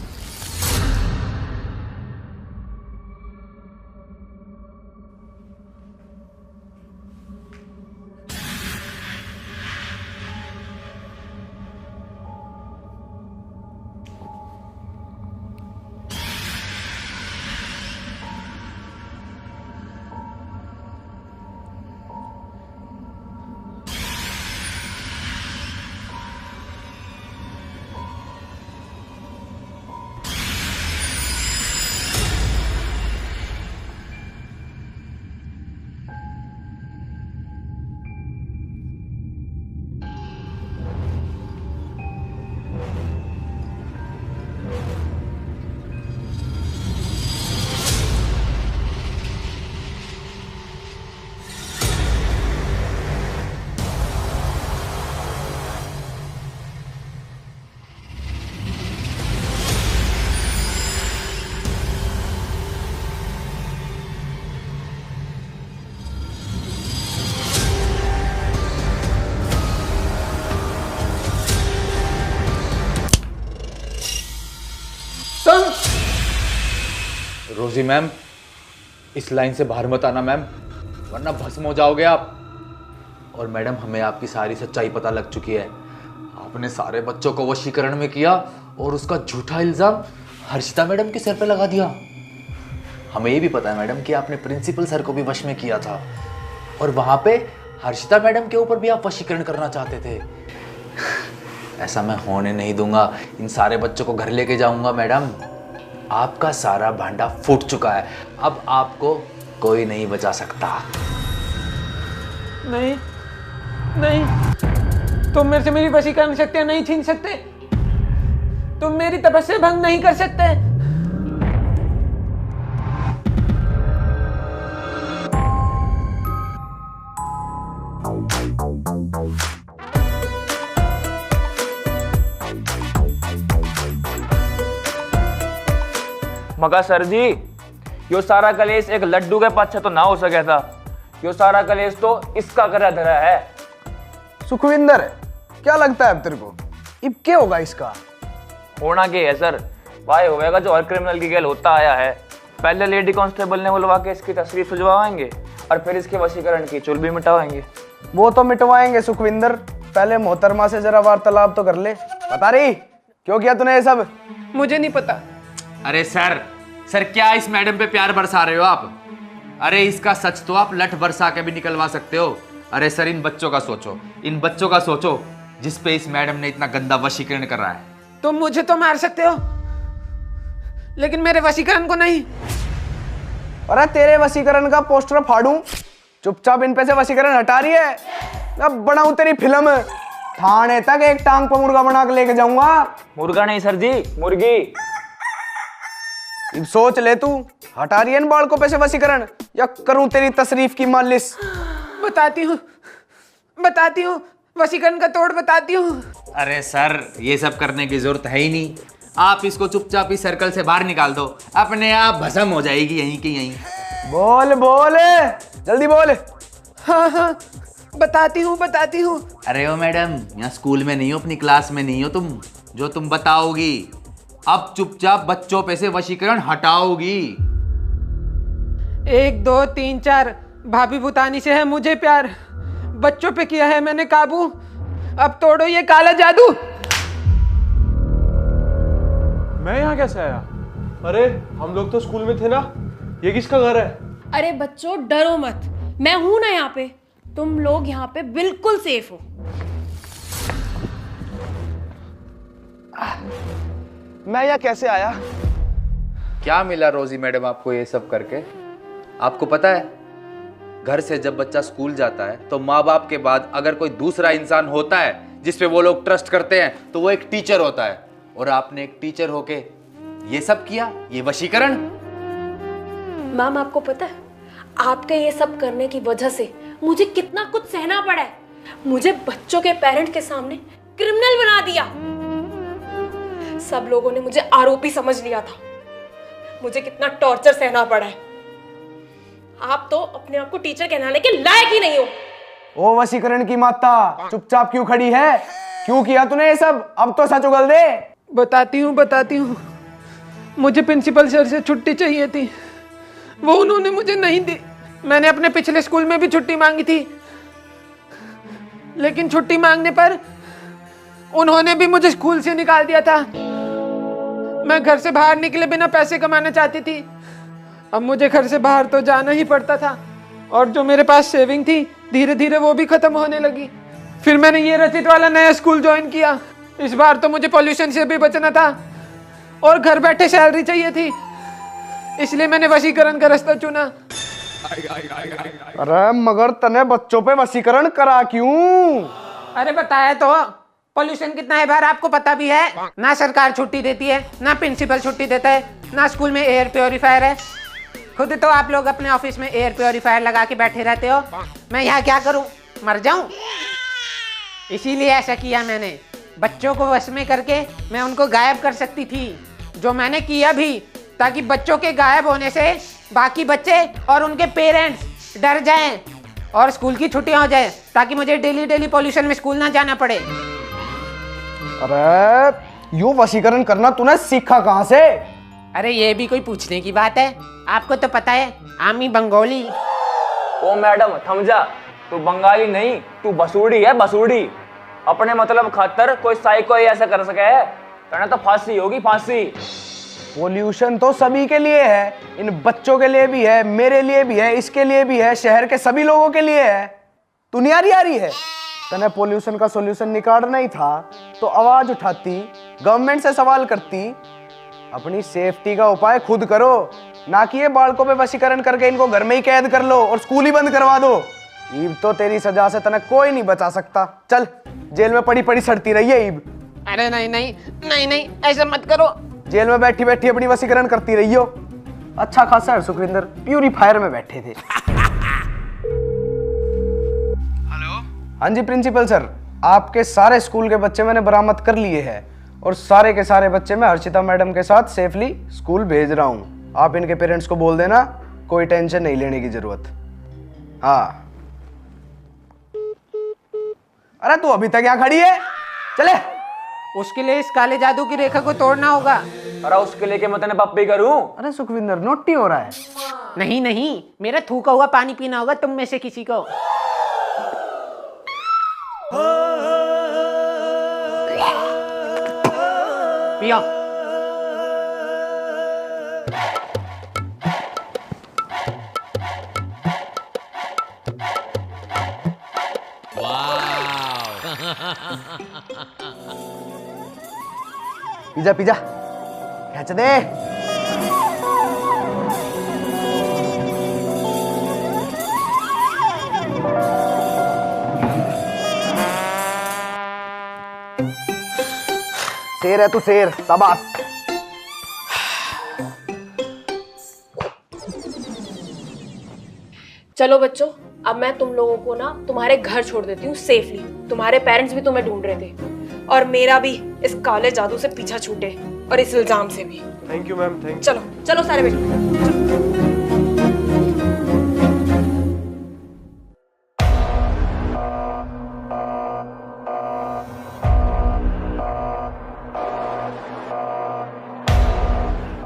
रोजी मैम, इस लाइन से बाहर मत आना मैम, वरना भस्म हो जाओगे आप। और मैडम, हमें आपकी सारी सच्चाई पता लग चुकी है। आपने सारे बच्चों को वशीकरण में किया और उसका झूठा इल्जाम हर्षिता मैडम के सिर पे लगा दिया। हमें ये भी पता है मैडम कि आपने प्रिंसिपल सर को भी वश में किया था और वहां पे हर्षिता मैडम के ऊपर भी आप वशीकरण करना चाहते थे। ऐसा मैं होने नहीं दूंगा। इन सारे बच्चों को घर लेके जाऊंगा मैडम। आपका सारा भांडा फूट चुका है, अब आपको कोई नहीं बचा सकता। नहीं नहीं, तुम मेरे से मेरी वशीकरण शक्तियां नहीं छीन सकते। तुम मेरी तपस्या भंग नहीं कर सकते। मगर सर जी, यो सारा कलेश एक लड्डू के पाछे तो ना हो सके था। यो सारा कलेश तो इसका करा धरा है। सुखविंदर, क्या लगता है अब तेरे को, अब क्या होगा इसका? होना क्या है सर, भाई होगा जो हर क्रिमिनल की गैल होता आया है। पहले लेडी कांस्टेबल ने बुलवा के इसकी तस्वीर सुझवाएंगे और फिर इसके वशीकरण की चुल भी मिटाएंगे। वो तो मिटवाएंगे सुखविंदर, पहले मोहतरमा से जरा वार्तालाप तो कर ले। बता रही क्यों किया तूने ये सब? मुझे नहीं पता। अरे सर क्या इस मैडम पे प्यार बरसा रहे हो आप? अरे इसका सच तो आप लठ बरसा के भी निकलवा सकते हो। अरे सर, इन बच्चों का सोचो, जिस पे इस मैडम ने इतना गंदा वशीकरण कर रहा है। तुम मुझे तो मार सकते हो, लेकिन मेरे वशीकरण को नहीं। अरे तेरे वशीकरण का पोस्टर फाड़ूं, चुपचाप इन पे से वशीकरण हटा रही है। अब बनाऊं तेरी फिल्म, थाने तक एक टांग पर मुर्गा बना के लेके जाऊंगा। मुर्गा नहीं सर जी, मुर्गी। अब सोच ले तू, हटा रही है इन बालकों पे से वशीकरण या करूं तेरी तशरीफ की मालिश? बताती हूँ वशीकरण का तोड़ बताती हूँ। अरे सर, ये सब करने की जरूरत है ही नहीं। आप इसको चुपचाप इस सर्कल से बाहर निकाल दो, अपने आप भस्म हो जाएगी यहीं की यहीं। बोल जल्दी बोल। हाँ, बताती हूँ। अरे ओ मैडम, यहाँ स्कूल में नहीं हो, अपनी क्लास में नहीं हो तुम, जो तुम बताओगी। अब चुपचाप बच्चों पे से वशीकरण हटाओगी। 1 2 3 4, भाभी भूतानी से है मुझे प्यार, बच्चों पे किया है मैंने काबू, अब तोड़ो ये काला जादू। मैं यहाँ कैसे आया? अरे हम लोग तो स्कूल में थे ना, ये किसका घर है? अरे बच्चों डरो मत, मैं हूं ना यहाँ पे, तुम लोग यहाँ पे बिल्कुल सेफ हो। मैं यहाँ कैसे आया? क्या मिला रोजी मैडम आपको ये सब करके? आपको पता है, घर से जब बच्चा स्कूल जाता है तो माँ बाप के बाद अगर कोई दूसरा इंसान होता है जिसपे वो लोग ट्रस्ट करते हैं तो वो एक टीचर होता है। और आपने एक टीचर होके ये सब किया, ये वशीकरण। मैम आपको पता है, आपके ये सब करने की वजह से मुझे कितना कुछ सहना पड़ा है। मुझे बच्चों के पेरेंट्स के सामने क्रिमिनल बना दिया। सब लोगों ने मुझे आरोपी समझ लिया था। मुझे कितना टॉर्चर सहना पड़ा है। आप तो अपने आप को टीचर कहलाने के लायक ही नहीं हो। ओ वशीकरण की माता, चुपचाप क्यों खड़ी है? क्यों किया तूने ये सब? अब तो सच उगल दे। बताती हूँ। मुझे प्रिंसिपल सर से छुट्टी चाहिए थी, वो उन्होंने मुझे नहीं दी। मैंने अपने पिछले स्कूल में भी छुट्टी मांगी थी, लेकिन छुट्टी मांगने पर उन्होंने भी मुझे स्कूल से निकाल दिया था। मैं घर से बाहर निकले बिना पैसे कमाना चाहती थी। अब मुझे घर से बाहर तो जाना ही पड़ता था, और जो मेरे पास सेविंग थी धीरे धीरे वो भी खत्म होने लगी। फिर मैंने ये रचित वाला नया स्कूल ज्वाइन किया। इस बार तो मुझे पॉल्यूशन से भी बचना था और घर बैठे सैलरी चाहिए थी, इसलिए मैंने वशीकरण का रास्ता चुना। अरे मगर तने बच्चों पे वशीकरण करा क्यों? अरे बताया तो, पॉल्यूशन कितना है बाहर आपको पता भी है। ना सरकार छुट्टी देती है, ना प्रिंसिपल छुट्टी देता है, ना स्कूल में एयर प्योरीफायर है। खुद तो आप लोग अपने ऑफिस में एयर प्योरीफायर लगा के बैठे रहते हो। मैं यहाँ क्या करूँ, मर जाऊँ? इसीलिए ऐसा किया मैंने। बच्चों को वश में करके मैं उनको गायब कर सकती थी, जो मैंने किया भी, ताकि बच्चों के गायब होने से बाकी बच्चे और उनके पेरेंट्स डर जाएं और स्कूल की छुट्टियां हो जाए, ताकि मुझे डेली पॉल्यूशन में स्कूल ना जाना पड़े। अरे यो वशीकरण करना तूने सीखा कहाँ से? अरे ये भी कोई पूछने की बात है? आपको तो पता है आमी बंगाली। ओ मैडम थम जा, तू बंगाली नहीं, तू बसूड़ी है, बसूड़ी। अपने मतलब खातर कोई साइको ऐसा कर सके है कहना तो फांसी होगी, फांसी। पोल्यूशन तो सभी के लिए है, इन बच्चों के लिए भी है, मेरे लिए भी है, इसके लिए भी है, शहर के सभी लोगों के लिए है। तू नहीं आ रही है? तने पोल्यूशन का सॉल्यूशन निकालना ही था तो आवाज उठाती, गवर्नमेंट से सवाल करती। अपनी सेफ्टी का उपाय खुद करो, ना कि ये बालकों पे वशीकरण करके इनको घर में ही कैद कर लो और स्कूल ही बंद करवा दो। ईब तो तेरी सजा से तने कोई नहीं बचा सकता। चल जेल में पड़ी पड़ी सड़ती रही है ईब। अरे नहीं नहीं नहीं नहीं, ऐसा मत करो। जेल में बैठी बैठी अपनी वशीकरण करती रही हो। अच्छा खासा है सुखविंदर, प्यूरीफायर में बैठे थे। हेलो। हाँ जी प्रिंसिपल सर, आपके सारे स्कूल के बच्चे मैंने बरामद कर लिए हैं और सारे के सारे बच्चे मैं हर्षिता मैडम के साथ सेफली स्कूल भेज रहा हूँ। आप इनके पेरेंट्स को बोल देना, कोई टेंशन नहीं लेने की जरूरत। हाँ। अरे तू अभी तक यहाँ खड़ी है? चले। उसके लिए इस काले जादू की रेखा को तोड़ना होगा। अरे उसके लिए मैं तेने पप्पी करूं? अरे सुखविंदर नोटी हो रहा है। नहीं नहीं, मेरा थूका हुआ पानी पीना होगा तुम में से किसी को। पियो। पिज्जा पिज्जा खींच दे। शेर है तू, शेर। शाबाश। चलो बच्चों, अब मैं तुम लोगों को ना तुम्हारे घर छोड़ देती हूँ सेफली। तुम्हारे पेरेंट्स भी तुम्हें ढूंढ रहे थे और मेरा भी इस काले जादू से पीछा छूटे और इस इल्जाम से भी। Thank you ma'am, thank you. चलो चलो सारे बेटे।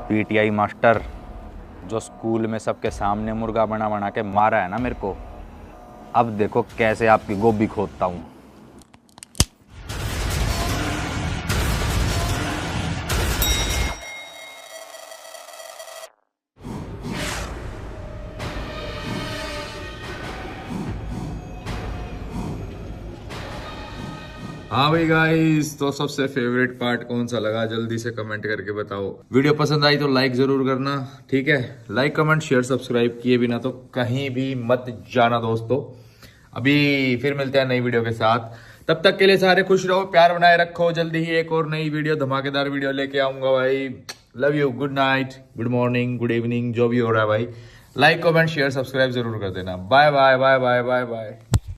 पीटीआई मास्टर जो स्कूल में सबके सामने मुर्गा बना बना के मारा है ना मेरे को, अब देखो कैसे आपकी गोभी खोदता हूँ। हाँ भाई गाइस, तो सबसे फेवरेट पार्ट कौन सा लगा जल्दी से कमेंट करके बताओ। वीडियो पसंद आई तो लाइक जरूर करना, ठीक है? लाइक कमेंट शेयर सब्सक्राइब किए बिना तो कहीं भी मत जाना दोस्तों। अभी फिर मिलते हैं नई वीडियो के साथ, तब तक के लिए सारे खुश रहो, प्यार बनाए रखो। जल्दी ही एक और नई वीडियो, धमाकेदार वीडियो लेके आऊंगा भाई। Love you, good night, good morning, good evening, जो भी हो रहा है भाई। लाइक कमेंट शेयर सब्सक्राइब जरूर कर देना। Bye bye bye bye bye bye.